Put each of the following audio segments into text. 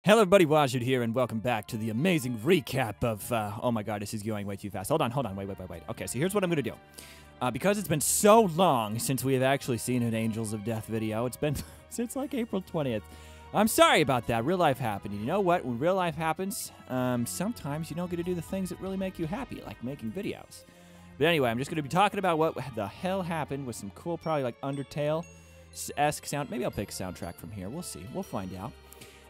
Hello everybody, Wajid here, and welcome back to the amazing recap of, oh my god, this is going way too fast. Hold on, wait. Okay, so here's what I'm going to do. Because it's been so long since we have actually seen an Angels of Death video, it's been since like April 20th. I'm sorry about that, real life happened. And you know what, when real life happens, sometimes you don't get to do the things that really make you happy, like making videos. But anyway, I'm just going to be talking about what the hell happened with some cool, probably like Undertale-esque sound. Maybe I'll pick a soundtrack from here, we'll see, we'll find out.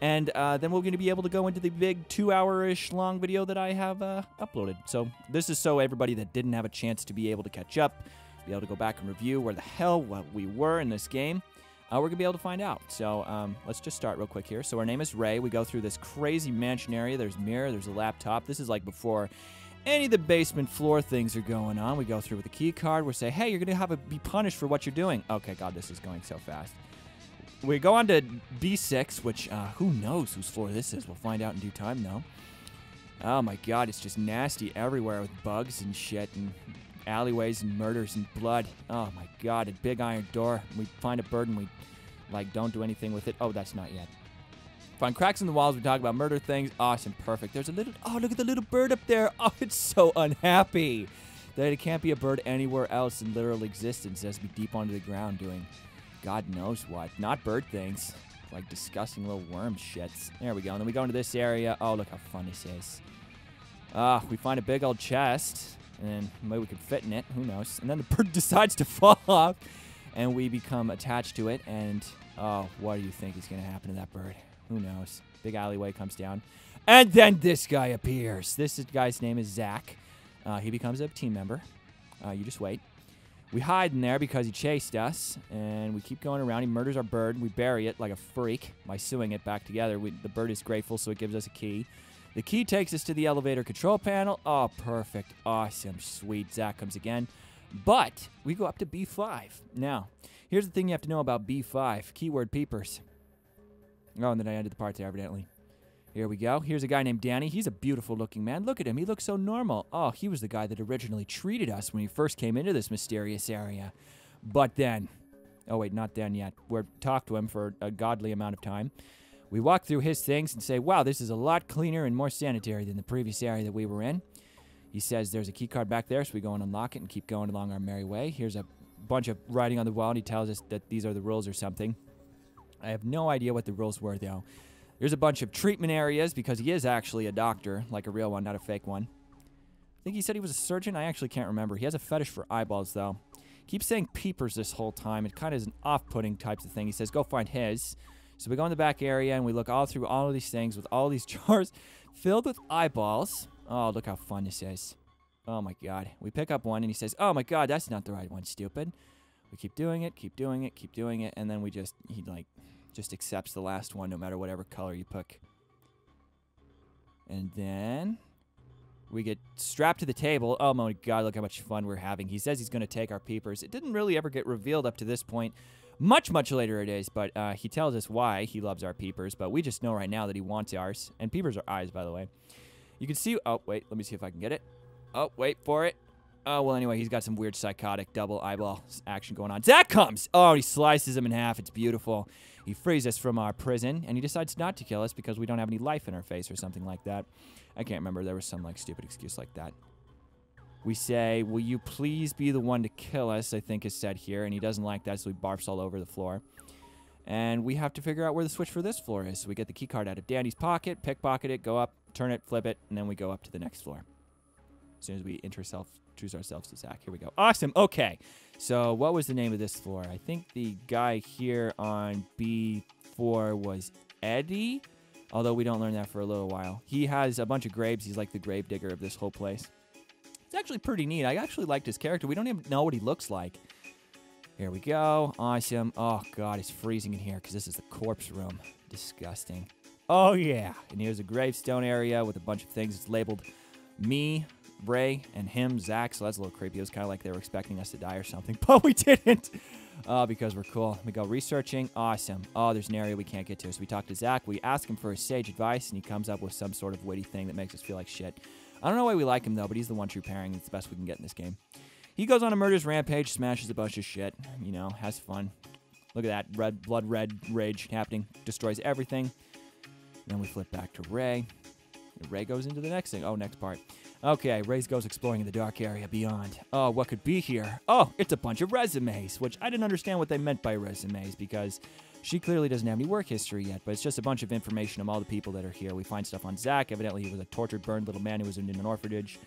And then we're going to be able to go into the big 2-hour-ish long video that I have uploaded. So this is so everybody that didn't have a chance to be able to catch up, be able to go back and review where the hell what we were in this game, we're going to be able to find out. So let's just start real quick here. So our name is Ray. We go through this crazy mansion area. There's a mirror. There's a laptop. This is like before any of the basement floor things are going on. We go through with a key card. We say, hey, you're going to be punished for what you're doing. Okay, God, this is going so fast. We go on to B6, which, who knows whose floor this is. We'll find out in due time, though. Oh, my God, it's just nasty everywhere with bugs and shit and alleyways and murders and blood. Oh, my God, a big iron door. We find a bird and we, like, don't do anything with it. Oh, that's not yet. Find cracks in the walls. We talk about murder things. Awesome, perfect. There's a little, oh, look at the little bird up there. Oh, it's so unhappy that it can't be a bird anywhere else in literal existence. It has to be deep under the ground doing God knows what. Not bird things. Like disgusting little worm shits. There we go. And then we go into this area. Oh, look how fun this is. We find a big old chest. And maybe we could fit in it. Who knows? And then the bird decides to fall off. And we become attached to it. And, oh, what do you think is going to happen to that bird? Who knows? Big alleyway comes down. And then this guy appears. This guy's name is Zach. He becomes a team member. You just wait. We hide in there because he chased us, and we keep going around. He murders our bird. We bury it like a freak by sewing it back together. The bird is grateful, so it gives us a key. The key takes us to the elevator control panel. Oh, perfect. Awesome. Sweet. Zach comes again. But we go up to B5. Now, here's the thing you have to know about B5. Keyword peepers. Oh, and then I ended the part there, evidently. Here we go. Here's a guy named Danny. He's a beautiful-looking man. Look at him. He looks so normal. Oh, he was the guy that originally treated us when we first came into this mysterious area. But then... Oh, wait, not then yet. We're talked to him for a godly amount of time. We walk through his things and say, wow, this is a lot cleaner and more sanitary than the previous area that we were in. He says there's a key card back there, so we go and unlock it and keep going along our merry way. Here's a bunch of writing on the wall, and he tells us that these are the rules or something. I have no idea what the rules were, though. There's a bunch of treatment areas because he is actually a doctor, like a real one, not a fake one. I think he said he was a surgeon. I actually can't remember. He has a fetish for eyeballs, though. Keeps saying peepers this whole time. It kind of is an off-putting type of thing. He says, go find his. So we go in the back area, and we look all through all of these things with all these jars filled with eyeballs. Oh, look how fun this is. Oh, my God. We pick up one, and he says, oh, my God, that's not the right one, stupid. We keep doing it, keep doing it, keep doing it, and then he just accepts the last one no matter whatever color you pick. And then we get strapped to the table. Oh my God, look how much fun we're having. He says he's going to take our peepers. It didn't really ever get revealed up to this point. Much later it is, but he tells us why he loves our peepers, but we just know right now that he wants ours. And peepers are eyes, by the way. You can see... Oh, wait, let me see if I can get it. Oh, wait for it. Oh, well, anyway, he's got some weird psychotic double eyeball action going on. Zach comes! Oh, he slices him in half. It's beautiful. He frees us from our prison, and he decides not to kill us because we don't have any life in our face or something like that. I can't remember. There was some, like, stupid excuse like that. We say, will you please be the one to kill us, I think is said here, and he doesn't like that, so he barfs all over the floor. And we have to figure out where the switch for this floor is. So we get the key card out of Danny's pocket, pickpocket it, go up, turn it, flip it, and then we go up to the next floor. As soon as we introduce ourselves to Zach. Here we go. Awesome. Okay. So what was the name of this floor? I think the guy here on B4 was Eddie, although we don't learn that for a little while. He has a bunch of graves. He's like the grave digger of this whole place. It's actually pretty neat. I actually liked his character. We don't even know what he looks like. Here we go. Awesome. Oh, God, it's freezing in here because this is the corpse room. Disgusting. Oh, yeah. And here's a gravestone area with a bunch of things. It's labeled me, Ray, and him, Zach, so that's a little creepy. It was kind of like they were expecting us to die or something, but we didn't. Because we're cool. We go researching. Awesome. Oh, there's an area we can't get to. So we talk to Zach. We ask him for his sage advice, and he comes up with some sort of witty thing that makes us feel like shit. I don't know why we like him, though, but he's the one true pairing. It's the best we can get in this game. He goes on a murderous rampage, smashes a bunch of shit, you know, has fun. Look at that. Blood red rage happening. Destroys everything. Then we flip back to Ray. And Ray goes into the next thing. Oh, next part. Okay, Ray goes exploring in the dark area beyond. Oh, what could be here? Oh, it's a bunch of resumes, which I didn't understand what they meant by resumes because she clearly doesn't have any work history yet, but it's just a bunch of information of all the people that are here. We find stuff on Zach. Evidently, he was a tortured, burned little man who was in an orphanage.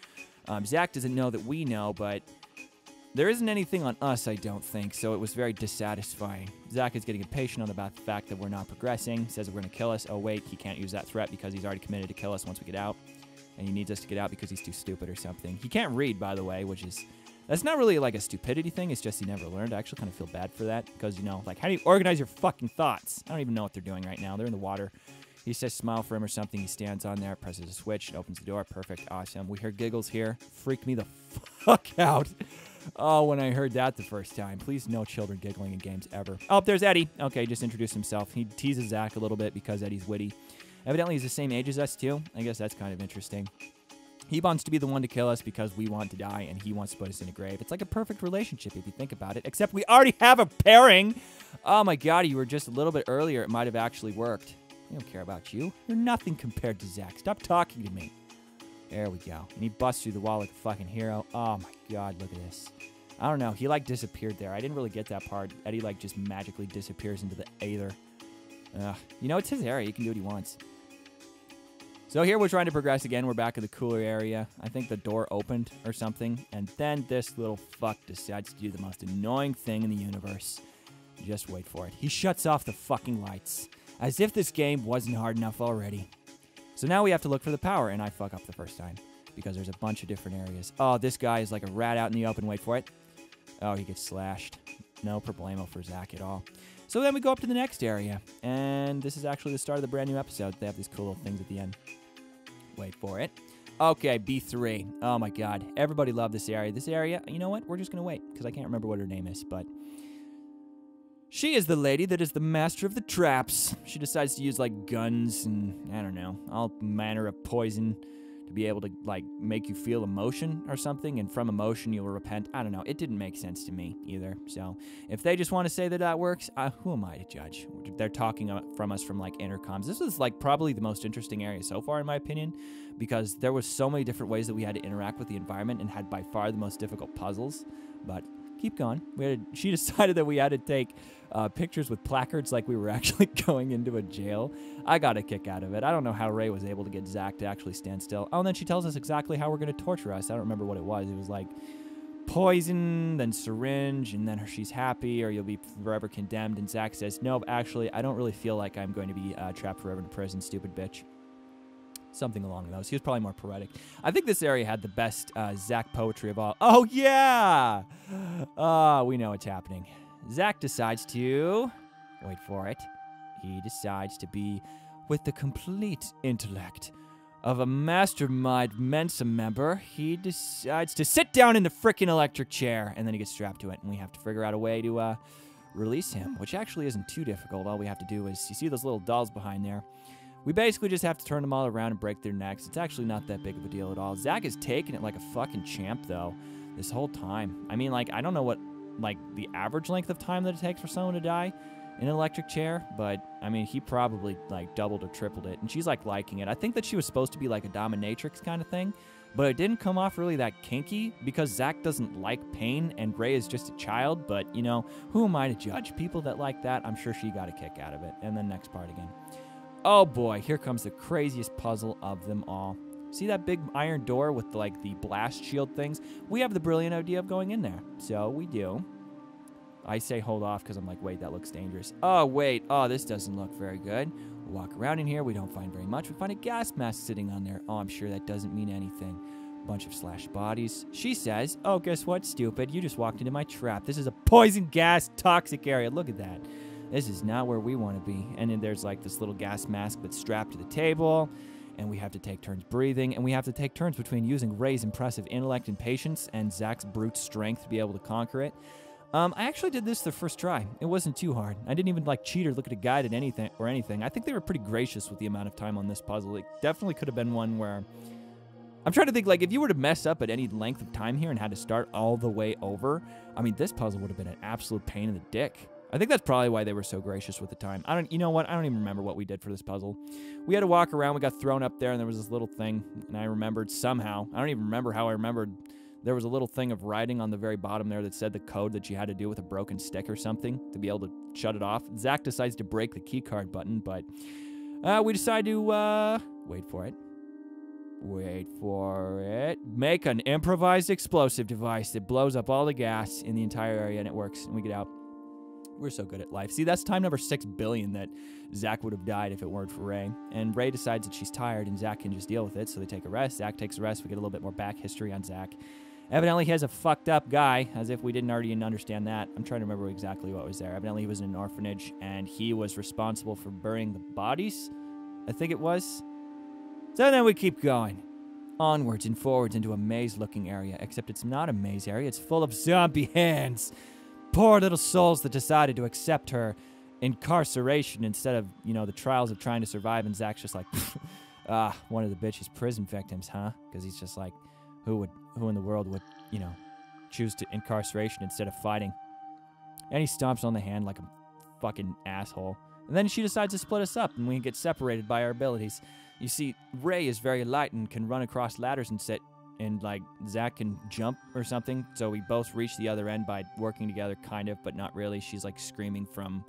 Zach doesn't know that we know, but there isn't anything on us, I don't think, so it was very dissatisfying. Zach is getting impatient about the fact that we're not progressing. Says we're going to kill us. Oh, wait, he can't use that threat because he's already committed to kill us once we get out. And he needs us to get out because he's too stupid or something. He can't read, by the way, which is... That's not really like a stupidity thing. It's just he never learned. I actually kind of feel bad for that because, you know, like, how do you organize your fucking thoughts? I don't even know what they're doing right now. They're in the water. He says smile for him or something. He stands on there, presses a switch, it opens the door. Perfect. Awesome. We hear giggles here. Freaked me the fuck out. Oh, when I heard that the first time. Please, no children giggling in games ever. Oh, there's Eddie. Okay, just introduced himself. He teases Zach a little bit because Eddie's witty. Evidently, he's the same age as us, too. I guess that's kind of interesting. He wants to be the one to kill us because we want to die, and he wants to put us in a grave. It's like a perfect relationship if you think about it, except we already have a pairing. Oh, my God, you were just a little bit earlier. It might have actually worked. We don't care about you. You're nothing compared to Zach. Stop talking to me. There we go. And he busts through the wall like a fucking hero. Oh, my God, look at this. I don't know. He, like, disappeared there. I didn't really get that part. Eddie, like, just magically disappears into the aether. You know, it's his area. He can do what he wants. So here we're trying to progress again. We're back in the cooler area. I think the door opened or something. And then this little fuck decides to do the most annoying thing in the universe. Just wait for it. He shuts off the fucking lights. As if this game wasn't hard enough already. So now we have to look for the power. And I fuck up the first time. Because there's a bunch of different areas. Oh, this guy is like a rat out in the open. Wait for it. Oh, he gets slashed. No problemo for Zach at all. So then we go up to the next area. And this is actually the start of the brand new episode. They have these cool little things at the end. Wait for it. Okay, B3. Oh, my God. Everybody loved this area. This area, you know what? We're just going to wait, because I can't remember what her name is, but... She is the lady that is the master of the traps. She decides to use, like, guns and, I don't know, all manner of poison to be able to, like, make you feel emotion or something, and from emotion you'll repent. I don't know. It didn't make sense to me either. So, if they just want to say that that works, who am I to judge? They're talking from us from, like, intercoms. This is, like, probably the most interesting area so far, in my opinion, because there was so many different ways that we had to interact with the environment and had by far the most difficult puzzles, but... Keep going. She decided that we had to take pictures with placards like we were actually going into a jail. I got a kick out of it. I don't know how Ray was able to get Zach to actually stand still. Oh, and then she tells us exactly how we're going to torture us. I don't remember what it was. It was like poison, then syringe, and then she's happy or you'll be forever condemned. And Zach says, no, actually, I don't really feel like I'm going to be trapped forever in prison, stupid bitch. Something along those. He was probably more poetic. I think this area had the best Zach poetry of all. Oh, yeah! We know what's happening. Zach decides to... Wait for it. He decides to be with the complete intellect of a mastermind Mensa member. He decides to sit down in the frickin' electric chair, and then he gets strapped to it, and we have to figure out a way to release him, which actually isn't too difficult. All we have to do is... You see those little dolls behind there? We basically just have to turn them all around and break their necks. It's actually not that big of a deal at all. Zach is taking it like a fucking champ, though, this whole time. I mean, like, I don't know what, like, the average length of time that it takes for someone to die in an electric chair, but, I mean, he probably, like, doubled or tripled it, and she's, like, liking it. I think that she was supposed to be, like, a dominatrix kind of thing, but it didn't come off really that kinky because Zach doesn't like pain, and Ray is just a child, but, you know, who am I to judge? People that like that, I'm sure she got a kick out of it. And then next part again. Oh boy, here comes the craziest puzzle of them all. See that big iron door with the blast shield things? We have the brilliant idea of going in there. So we do. I say hold off because I'm like, wait, that looks dangerous. Oh, wait. Oh, this doesn't look very good. We walk around in here. We don't find very much. We find a gas mask sitting on there. Oh, I'm sure that doesn't mean anything. Bunch of slashed bodies. She says, oh, guess what, stupid? You just walked into my trap. This is a poison gas toxic area. Look at that. This is not where we want to be. And then there's like this little gas mask that's strapped to the table. And we have to take turns breathing. And we have to take turns between using Ray's impressive intellect and patience and Zach's brute strength to be able to conquer it. I actually did this the first try. It wasn't too hard. I didn't even like cheat or look at a guide at anything. I think they were pretty gracious with the amount of time on this puzzle. It definitely could have been one where... I'm trying to think, like, if you were to mess up at any length of time here and had to start all the way over, I mean, this puzzle would have been an absolute pain in the dick. I think that's probably why they were so gracious with the time. You know what? I don't even remember what we did for this puzzle. We had to walk around. We got thrown up there, and there was this little thing, and I remembered somehow. I don't even remember how I remembered. There was a little thing of writing on the very bottom there that said the code that you had to do with a broken stick or something to be able to shut it off. Zach decides to break the keycard button, but we decide to, wait for it, make an improvised explosive device that blows up all the gas in the entire area, and it works, and we get out. We're so good at life. See, that's time number 6 billion that Zach would have died if it weren't for Ray. And Ray decides that she's tired, and Zach can just deal with it, so they take a rest. Zach takes a rest. We get a little bit more back history on Zach. Evidently, he has a fucked up guy, as if we didn't already understand that. I'm trying to remember exactly what was there. Evidently, he was in an orphanage, and he was responsible for burying the bodies, I think it was. So then we keep going. Onwards and forwards into a maze-looking area, except it's not a maze area. It's full of zombie hands. Poor little souls that decided to accept her incarceration instead of, the trials of trying to survive. And Zach's just like, one of the bitch's prison victims, huh? Because he's just like, who in the world would, choose to incarceration instead of fighting? And he stomps on the hand like a fucking asshole. And then she decides to split us up, and we get separated by our abilities. You see, Ray is very light and can run across ladders and sit, and, Zach can jump or something, so we both reach the other end by working together, kind of, but not really. She's, screaming from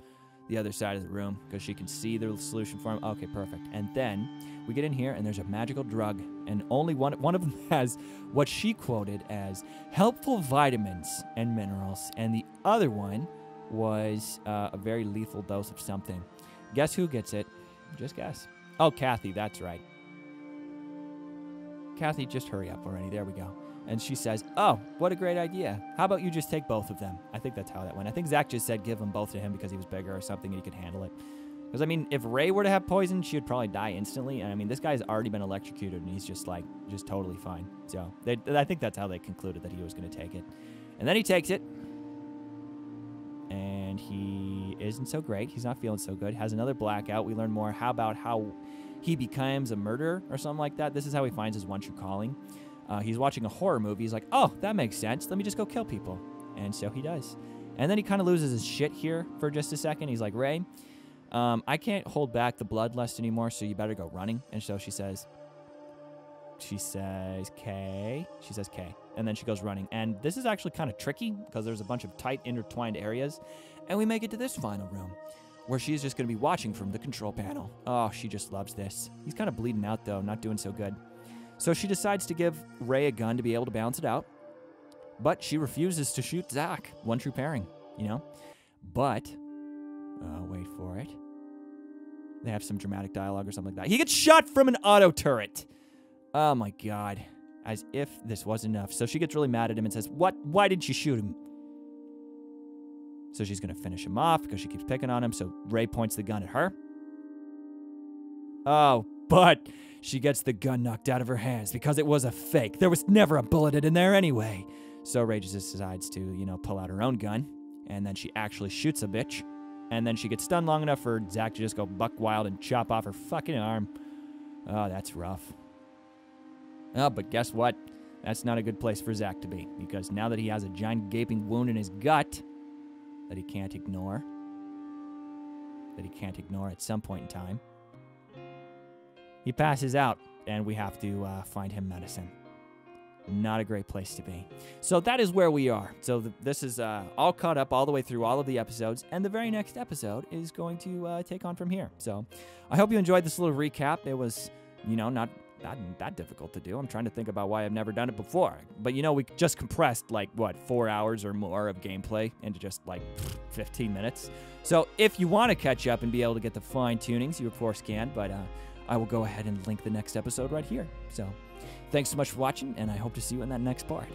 the other side of the room because she can see the solution for him. Okay, perfect. And then we get in here, and there's a magical drug, and only one of them has what she quoted as helpful vitamins and minerals, and the other one was a very lethal dose of something. Guess who gets it? Just guess. Oh, Kathy, that's right. Kathy, just hurry up already. There we go. And she says, oh, what a great idea. How about you just take both of them? I think that's how that went. I think Zach just said give them both to him because he was bigger or something and he could handle it. Because, if Ray were to have poison, she would probably die instantly. And, this guy's already been electrocuted and he's just totally fine. So I think that's how they concluded that he was going to take it. And then he takes it. And he isn't so great. He's not feeling so good. Has another blackout. We learn more about how he becomes a murderer or something like that. This is how he finds his one true calling. He's watching a horror movie. He's like, oh, that makes sense. Let me just go kill people. And so he does. And then he kind of loses his shit here for just a second. He's like, Ray, I can't hold back the bloodlust anymore, so you better go running. And so she says, K. She says K. And then she goes running. And this is actually kind of tricky because there's a bunch of tight, intertwined areas. And we make it to this final room where she's just going to be watching from the control panel. Oh, she just loves this. He's kind of bleeding out, though, not doing so good. So she decides to give Ray a gun to be able to balance it out. But she refuses to shoot Zach. One true pairing, But, wait for it. They have some dramatic dialogue or something like that. He gets shot from an auto turret. Oh, my God. As if this wasn't enough. So she gets really mad at him and says, what? Why didn't you shoot him? So she's going to finish him off because she keeps picking on him. So Ray points the gun at her. Oh, but she gets the gun knocked out of her hands because it was a fake. There was never a bullet in there anyway. So Ray just decides to, pull out her own gun. And then she actually shoots a bitch. And then she gets stunned long enough for Zach to just go buck wild and chop off her fucking arm. Oh, that's rough. Oh, but guess what? That's not a good place for Zach to be. Because now that he has a giant gaping wound in his gut that he can't ignore. At some point in time. He passes out, and we have to find him medicine. Not a great place to be. So that is where we are. So this is all caught up all the way through all of the episodes, and the very next episode is going to take on from here. So I hope you enjoyed this little recap. It was, not that difficult to do. I'm trying to think about why I've never done it before. But, we just compressed, 4 hours or more of gameplay into just, 15 minutes. So if you want to catch up and be able to get the fine tunings, you of course can, but I will go ahead and link the next episode right here. So thanks so much for watching, and I hope to see you in that next part.